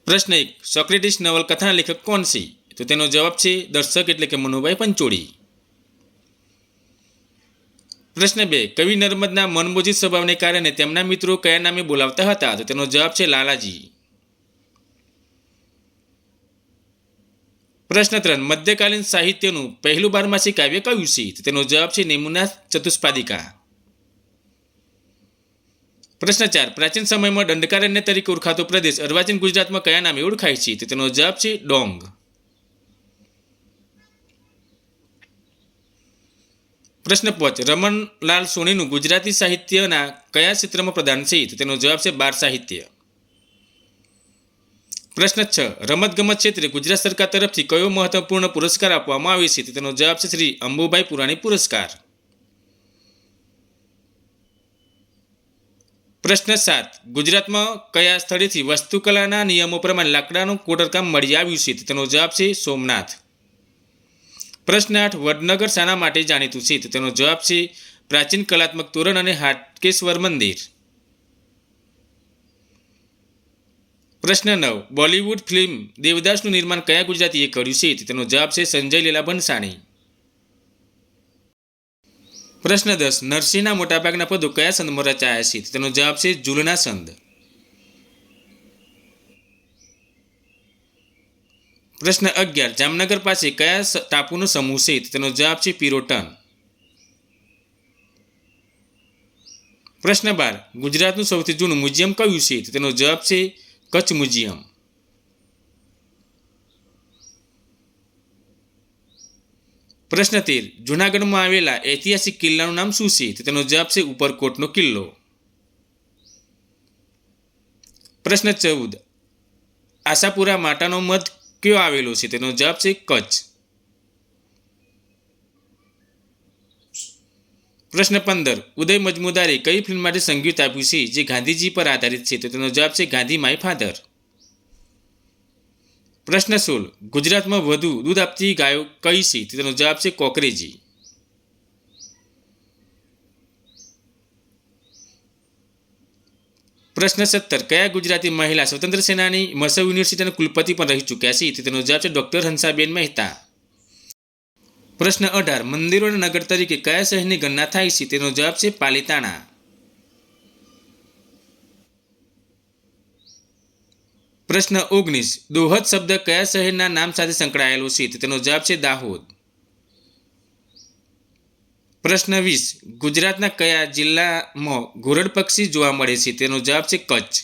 પ્રશ્ન 1. સોક્રેટિસ નવલકથાના લેખક કોણ છે? તો તેનો જવાબ છે દર્શક એટલે કે મનુભાઈ પંચોળી. પ્રશ્ન 2. કવિ નર્મદના મનમોજીત સ્વભાવને કારણે તેમના મિત્રો કયા નામે બોલાવતા હતા? તો તેનો જવાબ છે લાલાજી. પ્રશ્ન 3. મધ્યકાલીન સાહિત્યનું પહેલું બારમાસી કાવ્ય કયું છે? તો તેનો જવાબ છે નેમુના ચતુષ્પાદિકા. પ્રશ્ન 4. પ્રાચીન સમયમાં દંડકારણ્ય તરીકે ઓળખાતો પ્રદેશ અર્વાચીન ગુજરાતમાં કયા નામે ઓળખાય છે? તો તેનો જવાબ છે ડોંગ. પ્રશ્ન 5. રમણલાલ સોનીનું ગુજરાતી સાહિત્યના કયા ક્ષેત્રમાં પ્રદાન છે? તો તેનો જવાબ છે બાળ સાહિત્ય. પ્રશ્ન 6. રમતગમત ક્ષેત્રે ગુજરાત સરકાર તરફથી કયો મહત્વપૂર્ણ પુરસ્કાર આપવામાં આવે છે? તો તેનો જવાબ છે શ્રી અંબુભાઈ પુરાણી પુરસ્કાર. પ્રશ્ન 7. ગુજરાતમાં કયા સ્થળેથી વાસ્તુકલાના નિયમો પ્રમાણે લાકડાનું કોતરકામ મળી આવ્યું છે? તો તેનો જવાબ છે સોમનાથ. પ્રશ્ન 8. વડનગર શાના માટે જાણીતું છે? તો તેનો જવાબ છે પ્રાચીન કલાત્મક તોરણ અને હાટકેશ્વર મંદિર. પ્રશ્ન 9. બોલિવૂડ ફિલ્મ દેવદાસનું નિર્માણ કયા ગુજરાતીએ કર્યું છે? તો તેનો જવાબ છે સંજય લીલા ભંસાણી. પ્રશ્ન 10. નરસિંહના મોટાભાગના પદો કયા સંદમાં રચાયા છે? તો તેનો જવાબ છે ઝૂલના સંદ. પ્રશ્ન 11. જામનગર પાસે કયા ટાપુનો સમૂહ છે? તો તેનો જવાબ છે પિરોટન. પ્રશ્ન 12. ગુજરાતનું સૌથી જૂનું મ્યુઝિયમ કયું છે? તો તેનો જવાબ છે કચ્છ મ્યુઝિયમ. પ્રશ્ન 13. જૂનાગઢમાં આવેલા ઐતિહાસિક કિલ્લાનું નામ શું છે? તો તેનો જવાબ છે ઉપરકોટનો કિલ્લો. પ્રશ્ન 14. આશાપુરા માતાનો મધ કયો આવેલો છે? તેનો જવાબ છે કચ્છ. પ્રશ્ન 15. ઉદય મજમુદારે કઈ ફિલ્મ માટે સંગીત આપ્યું છે જે ગાંધીજી પર આધારિત છે? તો તેનો જવાબ છે ગાંધી માય ફાધર. પ્રશ્ન 16. ગુજરાતમાં વધુ દૂધ આપતી ગાયો કઈ છે? તો તેનો જવાબ છે કોકરેજી. પ્રશ્ન 17. કયા ગુજરાતી મહિલા સ્વતંત્ર સેનાની મસૌ યુનિવર્સિટીના કુલપતિ પણ રહી ચૂક્યા છે? તો તેનો જવાબ છે ડૉક્ટર હંસાબેન મહેતા. પ્રશ્ન 18. મંદિરોના નગર તરીકે કયા શહેરની ગણના થાય છે? તેનો જવાબ છે પાલિતાણા. પ્રશ્ન 19. દોહદ શબ્દ કયા શહેરના નામ સાથે સંકળાયેલો છે? તો તેનો જવાબ છે દાહોદ. પ્રશ્ન 20. ગુજરાતના કયા જિલ્લામાં ઘોરડ પક્ષી જોવા મળે છે? તેનો જવાબ છે કચ્છ.